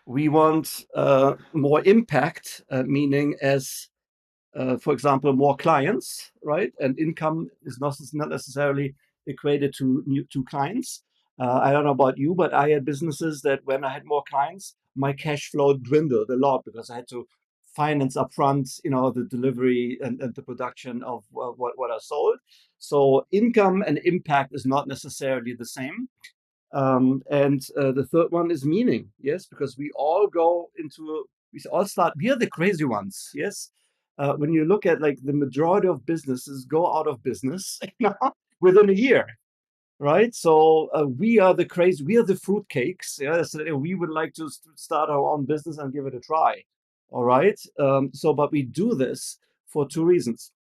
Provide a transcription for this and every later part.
We want more impact, meaning as, for example, more clients, right? And income is not necessarily equated to clients. I don't know about you, but I had businesses that when I had more clients, my cash flow dwindled a lot because I had to finance upfront, the delivery and the production of what I sold. So income and impact is not necessarily the same. And the third one is meaning, yes, because we all go into, we all start, we are the crazy ones, yes. When you look at like the majority of businesses go out of business within a year, right? So we are the crazy, we are the fruitcakes, yeah. So we would like to start our own business and give it a try, all right? But we do this for two reasons.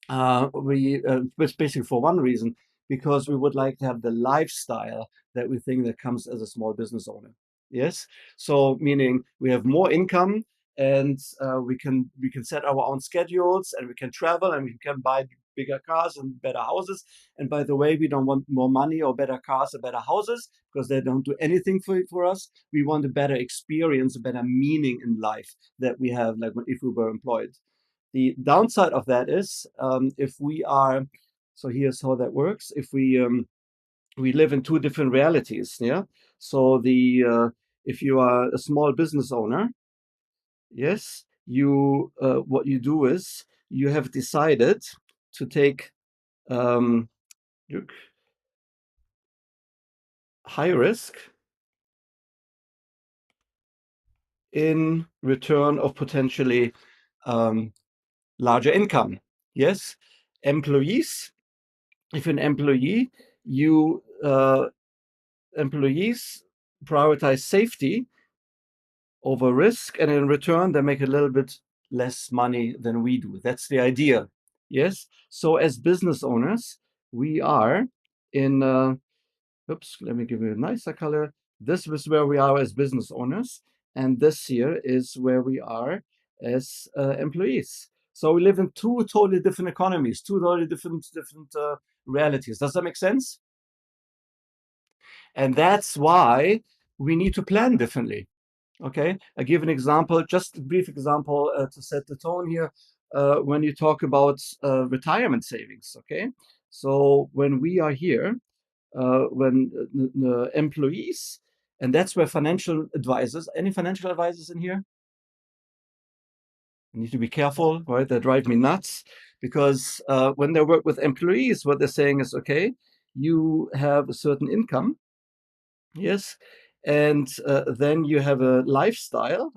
It's basically for one reason, because we would like to have the lifestyle that we think that comes as a small business owner. Yes. So meaning we have more income, and we can set our own schedules, and we can travel, and we can buy bigger cars and better houses. And by the way, we don't want more money or better cars or better houses, because they don't do anything for us. We want a better experience, a better meaning in life that we have, like if we were employed. The downside of that is, if we are, so here's how that works. If we live in two different realities, yeah. So if you are a small business owner, yes, you what you do is you have decided to take um, high risk in return of potentially um, larger income. Yes, employees. If you're an employee, you employees prioritize safety over risk, and in return, they make a little bit less money than we do. That's the idea. Yes. So as business owners, we are in. Oops. Let me give you a nicer color. This is where we are as business owners, and this here is where we are as employees. So we live in two totally different economies, two totally different realities. Does that make sense? And that's why we need to plan differently. Okay, I give an example, just a brief example to set the tone here. When you talk about retirement savings, okay, so when we are here, when the employees, and that's where financial advisors, any financial advisors in here? I need to be careful, right? They drive me nuts, because when they work with employees, what they're saying is, okay, you have a certain income. Yes, and then you have a lifestyle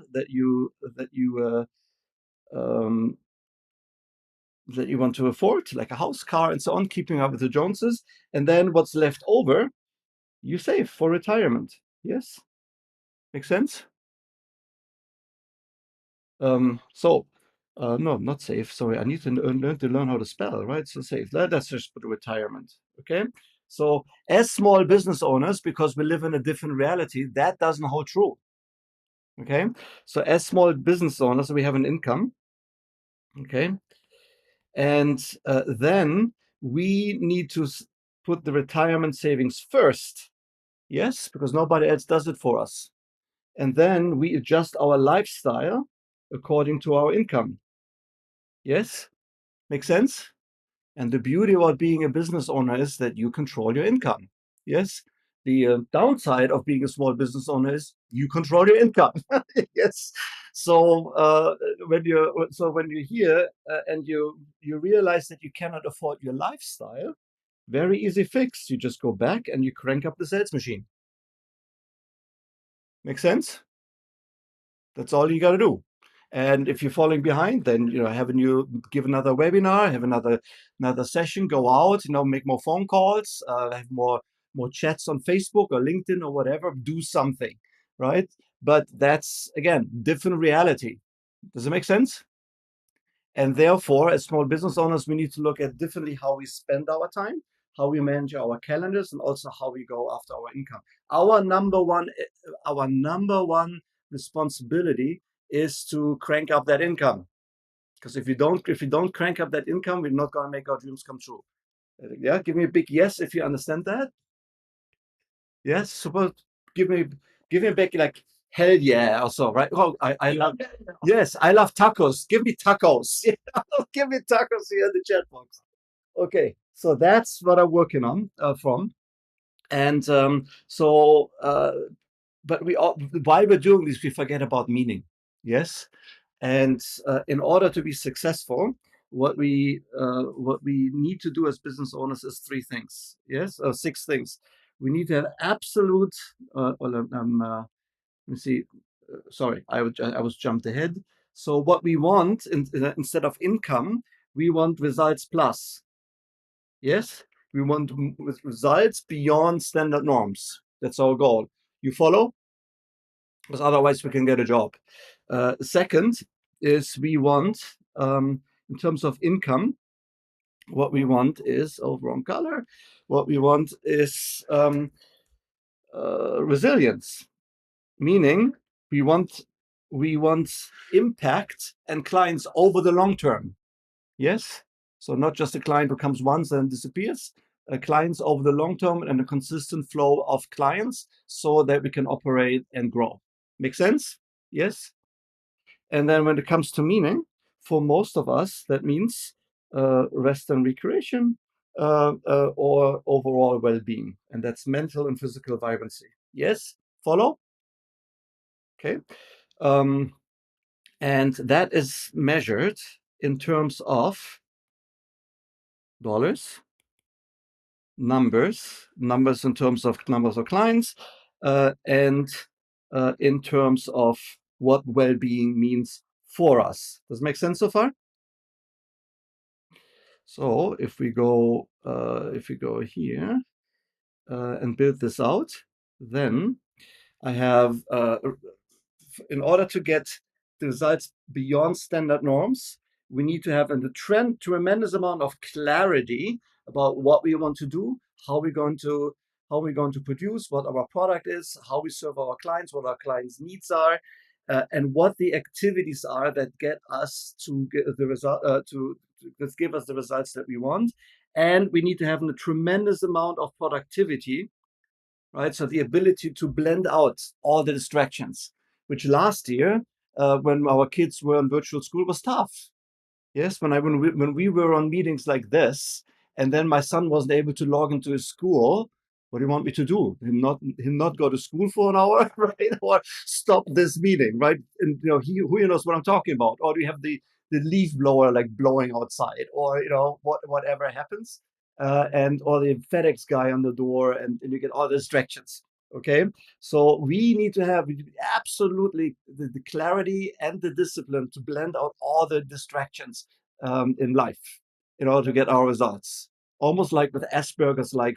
um, that you want to afford, like a house, car, and so on, keeping up with the Joneses. And then what's left over, you save for retirement. Yes, makes sense. So, no, not save. Sorry, I need to learn how to spell, right? So save. Let's just put retirement. Okay. So as small business owners, because we live in a different reality, that doesn't hold true. Okay. So as small business owners, we have an income. Okay. And then we need to put the retirement savings first. Yes, because nobody else does it for us. And then we adjust our lifestyle according to our income. Yes, makes sense? And the beauty about being a business owner is that you control your income. Yes. The downside of being a small business owner is you control your income. Yes. So when you're here and you realize that you cannot afford your lifestyle, very easy fix. You just go back and you crank up the sales machine. Make sense? That's all you got to do. And if you're falling behind, then having you give another webinar, have another session, go out, make more phone calls, have more chats on Facebook or LinkedIn or whatever. Do something, right? But that's again different reality. Does it make sense? And therefore, as small business owners, we need to look at differently how we spend our time, how we manage our calendars, and also how we go after our income. Our number one responsibility is to crank up that income. Because if you don't crank up that income, we're not going to make our dreams come true. Yeah, give me a big yes if you understand that. Yes, suppose give me give me a big, like, Hell yeah, also, right? Oh, I love, yes, I love tacos. Give me tacos. Give me tacos here in the chat box. Okay, so that's what I'm working on from. And but we all, while we're doing this, we forget about meaning. Yes. And in order to be successful, what we need to do as business owners is three things. Yes, or six things. We need to have absolute. Let me see. Sorry, I was jumped ahead. So what we want instead of income, we want results plus. Yes, we want with results beyond standard norms. That's our goal. You follow? Because otherwise we can get a job. Second is we want, in terms of income, what we want is, oh, wrong color. What we want is resilience, meaning we want we want impact and clients over the long term. Yes. So not just a client who comes once and disappears, clients over the long term and a consistent flow of clients so that we can operate and grow. Make sense? Yes. And then when it comes to meaning, for most of us, that means rest and recreation or overall well being. And that's mental and physical vibrancy. Yes. Follow? Okay. Um, and that is measured in terms of dollars, numbers in terms of numbers of clients, and in terms of what well-being means for us. Does it make sense so far? So if we go here and build this out, then I have in order to get the results beyond standard norms, we need to have a tremendous amount of clarity about what we want to do, how we're going to produce, what our product is, how we serve our clients, what our clients' needs are, and what the activities are that get us to get the result that give us the results that we want. And we need to have a tremendous amount of productivity, right? So the ability to blend out all the distractions, which last year, when our kids were in virtual school, was tough. Yes, when we were on meetings like this, and then my son wasn't able to log into his school. What do you want me to do? Him not go to school for an hour, right? Or stop this meeting, right? And who knows what I'm talking about? Or do you have the leaf blower like blowing outside, or whatever happens, and or the FedEx guy on the door, and you get all the distractions. Okay, so we need to have absolutely the clarity and the discipline to blend out all the distractions in life in order to get our results. Almost like with Asperger's, like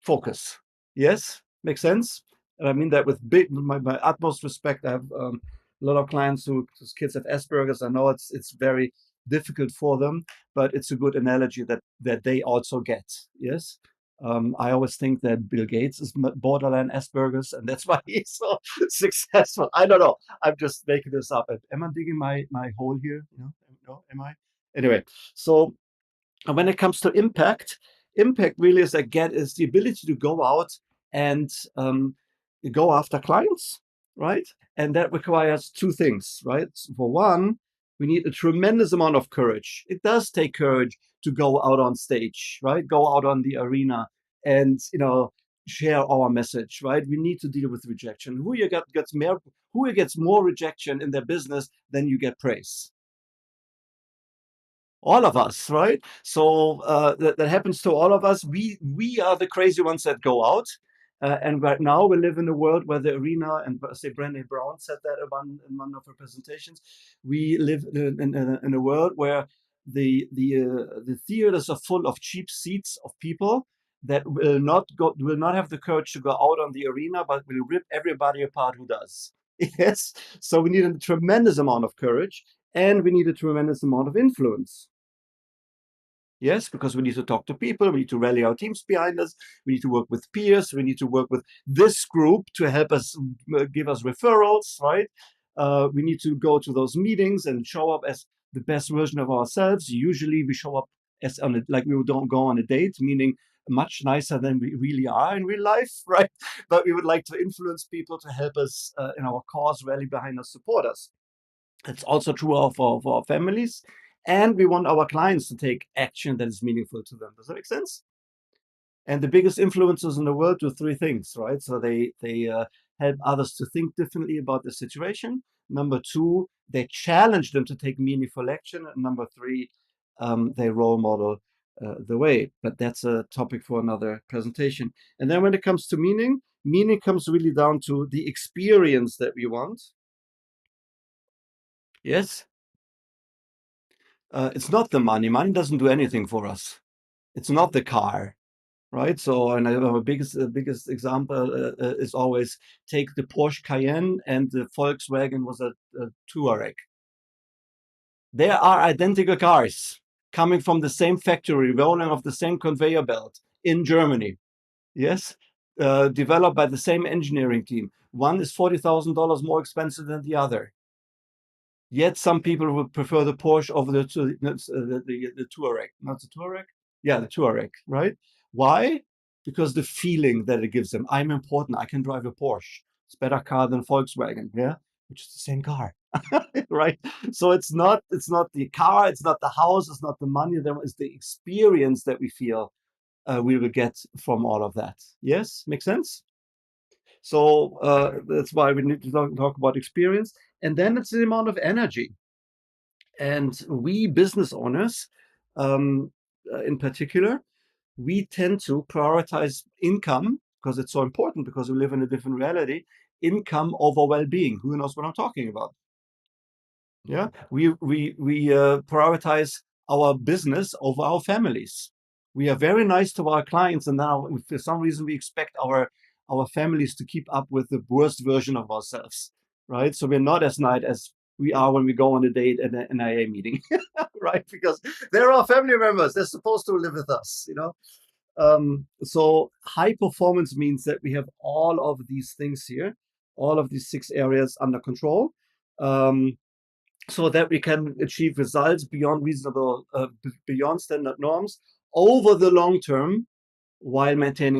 focus. Yes, makes sense. And I mean that with my utmost respect. I have a lot of clients whose kids have Asperger's. I know it's very difficult for them, but it's a good analogy that they also get. Yes. I always think that Bill Gates is borderline Asperger's, and that's why he's so successful. I don't know. I'm just making this up. Am I digging my hole here? No, am I? Anyway, so and when it comes to impact really is the ability to go out and go after clients, right? And that requires two things, right? For one, we need a tremendous amount of courage. It does take courage to go out on stage, right? Go out on the arena and share our message, right? We need to deal with rejection. Who gets more rejection in their business than you get praise? All of us, right? So that happens to all of us. We are the crazy ones that go out. And right now we live in a world where the arena, and say Brené Brown said that in one of her presentations, we live in a world where the theaters are full of cheap seats of people that will not have the courage to go out on the arena, but will rip everybody apart who does. Yes. So we need a tremendous amount of courage, and we need a tremendous amount of influence. Yes, because we need to talk to people, we need to rally our teams behind us, we need to work with peers, we need to work with this group to help us give us referrals, right? We need to go to those meetings and show up as the best version of ourselves. Usually we show up as like we don't go on a date, meaning much nicer than we really are in real life, right? But we would like to influence people to help us in our cause, rally behind us, support us. It's also true for our families. And we want our clients to take action that is meaningful to them. Does that make sense? And the biggest influencers in the world do three things, right? So they help others to think differently about the situation. Number two, they challenge them to take meaningful action. And number three, they role model the way. But that's a topic for another presentation. And then when it comes to meaning, meaning comes really down to the experience that we want. Yes, it's not the money. Money doesn't do anything for us. It's not the car. Right? So, and our biggest example is always take the Porsche Cayenne and the Volkswagen was a Touareg. They are identical cars coming from the same factory, rolling off the same conveyor belt in Germany. Yes, developed by the same engineering team. One is $40,000 more expensive than the other. Yet some people would prefer the Porsche over the Touareg. Not the Touareg? Yeah, the Touareg, right? Why? Because the feeling that it gives them. I'm important. I can drive a Porsche. It's a better car than Volkswagen, yeah? Which is the same car, right? So it's not the car, it's not the house, it's not the money. There is the experience that we feel we will get from all of that. Yes, makes sense? So that's why we need to talk about experience. And then it's the amount of energy. And we business owners, in particular, we tend to prioritize income because it's so important because we live in a different reality, income over well-being. Who knows what I'm talking about? Yeah, we prioritize our business over our families. We are very nice to our clients, and now for some reason we expect our families to keep up with the worst version of ourselves, right? So we're not as nice as we are when we go on a date at an NIA meeting, right? Because they're our family members; they're supposed to live with us, you know. So high performance means that we have all of these things here, all of these 6 areas under control. So that we can achieve results beyond reasonable, beyond standard norms over the long term while maintaining